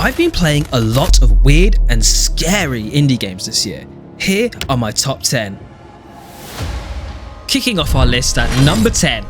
I've been playing a lot of weird and scary indie games this year. Here are my top 10. Kicking off our list at number 10.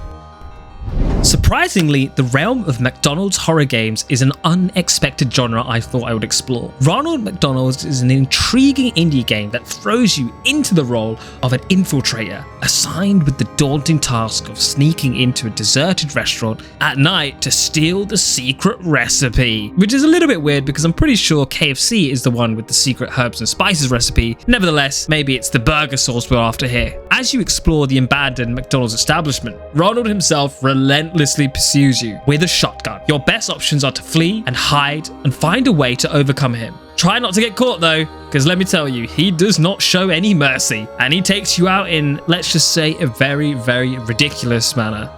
Surprisingly, the realm of McDonald's horror games is an unexpected genre I thought I would explore. Ronald McDonalds is an intriguing indie game that throws you into the role of an infiltrator, assigned with the daunting task of sneaking into a deserted restaurant at night to steal the secret recipe. Which is a little bit weird because I'm pretty sure KFC is the one with the secret herbs and spices recipe. Nevertheless, maybe it's the burger sauce we're after here. As you explore the abandoned McDonald's establishment, Ronald himself relentlessly pursues you with a shotgun. Your best options are to flee and hide and find a way to overcome him. Try not to get caught though, because let me tell you, he does not show any mercy, and he takes you out in, let's just say, a very, very ridiculous manner.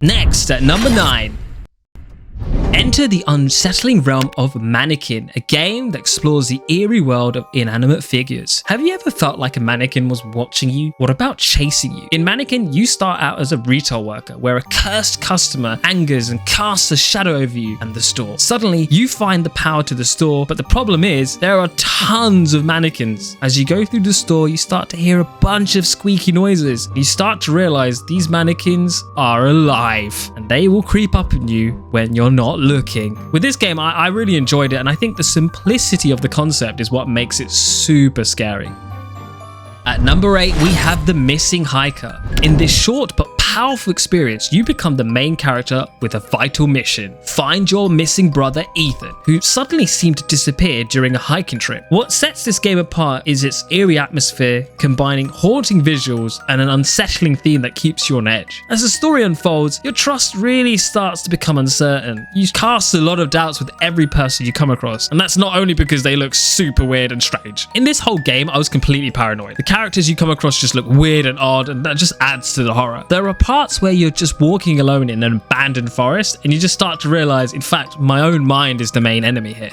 Next, at number 9. Enter the unsettling realm of Mannequin, a game that explores the eerie world of inanimate figures. Have you ever felt like a mannequin was watching you? What about chasing you? In Mannequin, you start out as a retail worker, where a cursed customer angers and casts a shadow over you and the store. Suddenly, you find the power to the store, but the problem is, there are tons of mannequins. As you go through the store, you start to hear a bunch of squeaky noises. You start to realize these mannequins are alive, and they will creep up on you when you're not looking. With this game, I really enjoyed it, and I think the simplicity of the concept is what makes it super scary. At number 8, we have The Missing Hiker. In this short but powerful experience, you become the main character with a vital mission. Find your missing brother Ethan, who suddenly seemed to disappear during a hiking trip. What sets this game apart is its eerie atmosphere, combining haunting visuals and an unsettling theme that keeps you on edge. As the story unfolds, your trust really starts to become uncertain. You cast a lot of doubts with every person you come across, and that's not only because they look super weird and strange. In this whole game, I was completely paranoid. The characters you come across just look weird and odd, and that just adds to the horror. There are parts where you're just walking alone in an abandoned forest, and you just start to realize, in fact, my own mind is the main enemy here.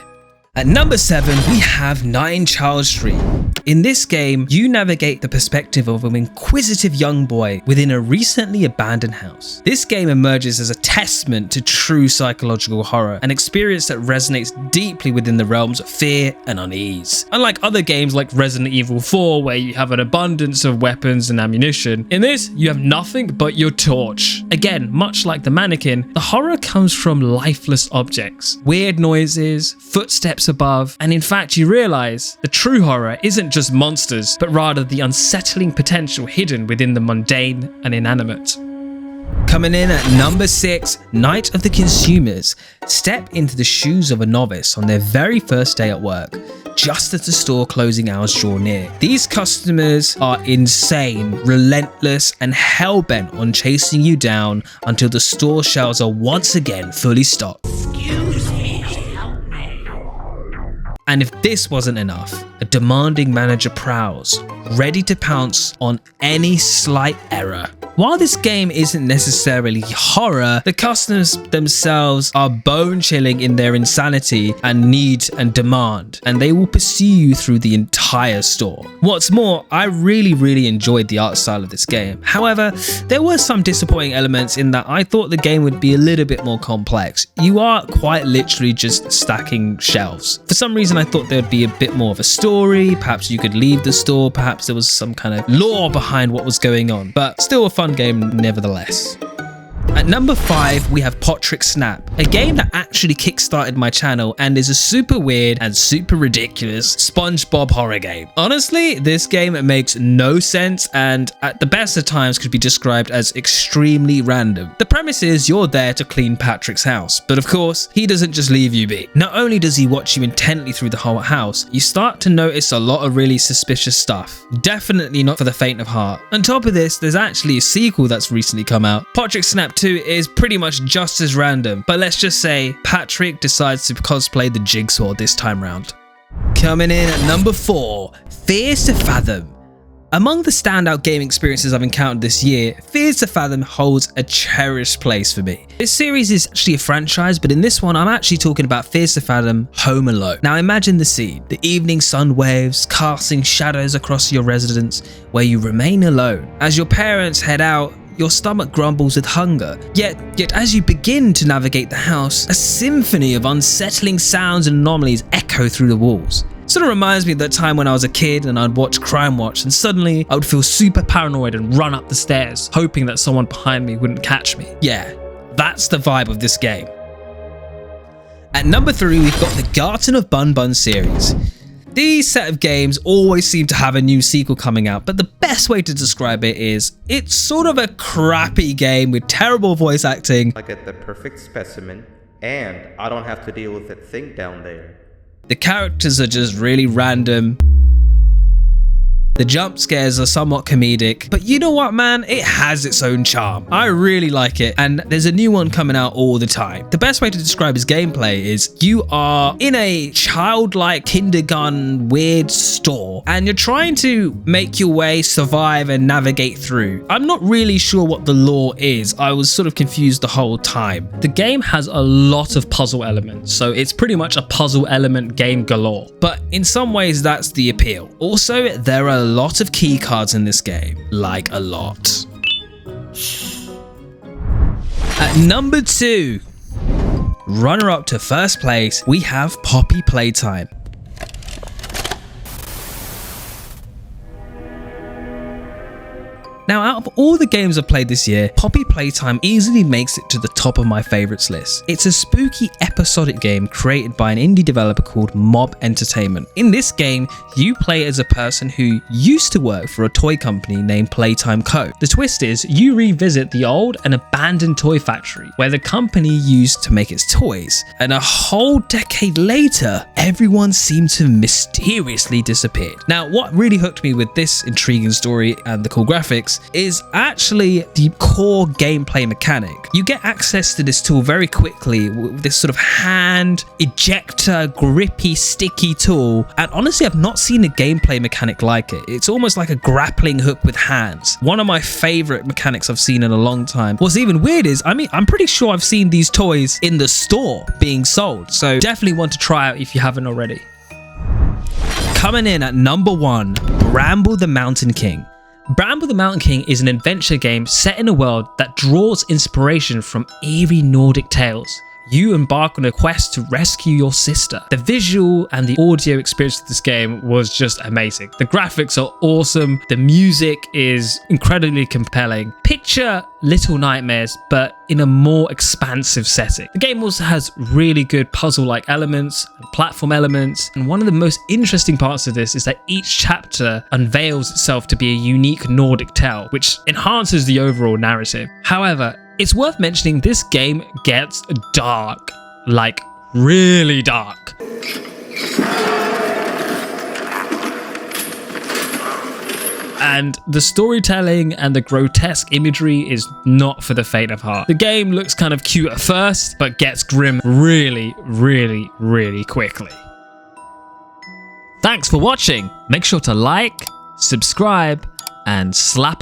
At number 7, we have Nine Charles Street. In this game, you navigate the perspective of an inquisitive young boy within a recently abandoned house. This game emerges as a testament to true psychological horror, an experience that resonates deeply within the realms of fear and unease. Unlike other games like Resident Evil 4, where you have an abundance of weapons and ammunition, in this, you have nothing but your torch. Again, much like the Mannequin, the horror comes from lifeless objects, weird noises, footsteps above, and in fact you realize the true horror isn't just monsters, but rather the unsettling potential hidden within the mundane and inanimate. Coming in at number 6, Night of the Consumers. Step into the shoes of a novice on their very first day at work, just as the store closing hours draw near. These customers are insane, relentless, and hell-bent on chasing you down until the store shelves are once again fully stocked. And if this wasn't enough, a demanding manager prowls, ready to pounce on any slight error. While this game isn't necessarily horror, the customers themselves are bone-chilling in their insanity and need and demand, and they will pursue you through the entire store. What's more, I really enjoyed the art style of this game. However, there were some disappointing elements in that I thought the game would be a little bit more complex. You are quite literally just stacking shelves. For some reason, I thought there'd be a bit more of a story, perhaps you could leave the store, perhaps there was some kind of lore behind what was going on, but still a fun game nevertheless. At number 5, we have Potrick Snap, a game that actually kickstarted my channel and is a super weird and super ridiculous SpongeBob horror game. Honestly, this game makes no sense and at the best of times could be described as extremely random. The premise is you're there to clean Patrick's house, but of course, he doesn't just leave you be. Not only does he watch you intently through the whole house, you start to notice a lot of really suspicious stuff. Definitely not for the faint of heart. On top of this, there's actually a sequel that's recently come out. Potrick Snap 2 is pretty much just as random, but let's just say Patrick decides to cosplay the Jigsaw this time round. Coming in at number 4, Fears to Fathom. Among the standout game experiences I've encountered this year, Fears to Fathom holds a cherished place for me. This series is actually a franchise, but in this one I'm actually talking about Fears to Fathom Home Alone. Now imagine the scene, the evening sun waves casting shadows across your residence where you remain alone. As your parents head out, your stomach grumbles with hunger. Yet as you begin to navigate the house, a symphony of unsettling sounds and anomalies echo through the walls. Sort of reminds me of that time when I was a kid and I'd watch Crime Watch, and suddenly I would feel super paranoid and run up the stairs, hoping that someone behind me wouldn't catch me. Yeah, that's the vibe of this game. At number 3, we've got the Garten of Bun Bun series. These set of games always seem to have a new sequel coming out, but the best way to describe it is it's sort of a crappy game with terrible voice acting. I get the perfect specimen, and I don't have to deal with that thing down there. The characters are just really random. The jump scares are somewhat comedic, but you know what, man? It has its own charm. I really like it, and there's a new one coming out all the time. The best way to describe its gameplay is you are in a childlike kindergarten weird store, and you're trying to make your way, survive, and navigate through. I'm not really sure what the lore is. I was sort of confused the whole time. The game has a lot of puzzle elements, so it's pretty much a puzzle element game galore. But in some ways, that's the appeal. Also, there are a lot of key cards in this game, like a lot. At number 2, runner up to first place, we have Poppy Playtime. Now, out of all the games I've played this year, Poppy Playtime easily makes it to the top of my favorites list. It's a spooky episodic game created by an indie developer called Mob Entertainment. In this game, you play as a person who used to work for a toy company named Playtime Co. The twist is you revisit the old and abandoned toy factory where the company used to make its toys, and a whole decade later, everyone seemed to mysteriously disappear. Now, what really hooked me with this intriguing story and the cool graphics is actually the core gameplay mechanic. You get access to this tool very quickly with this sort of hand ejector grippy sticky tool, and honestly I've not seen a gameplay mechanic like it. It's almost like a grappling hook with hands. One of my favorite mechanics I've seen in a long time. What's even weird is, I'm pretty sure I've seen these toys in the store being sold, so definitely want to try out if you haven't already. Coming in at number 1, Bramble the Mountain King. Bramble the Mountain King is an adventure game set in a world that draws inspiration from eerie Nordic tales. You embark on a quest to rescue your sister. The visual and the audio experience of this game was just amazing. The graphics are awesome. The music is incredibly compelling. Picture Little Nightmares, but in a more expansive setting. The game also has really good puzzle-like elements and platform elements. And one of the most interesting parts of this is that each chapter unveils itself to be a unique Nordic tale, which enhances the overall narrative. However, it's worth mentioning this game gets dark, like really dark. And the storytelling and the grotesque imagery is not for the faint of heart. The game looks kind of cute at first, but gets grim really, really, really quickly. Thanks for watching. Make sure to like, subscribe, and slap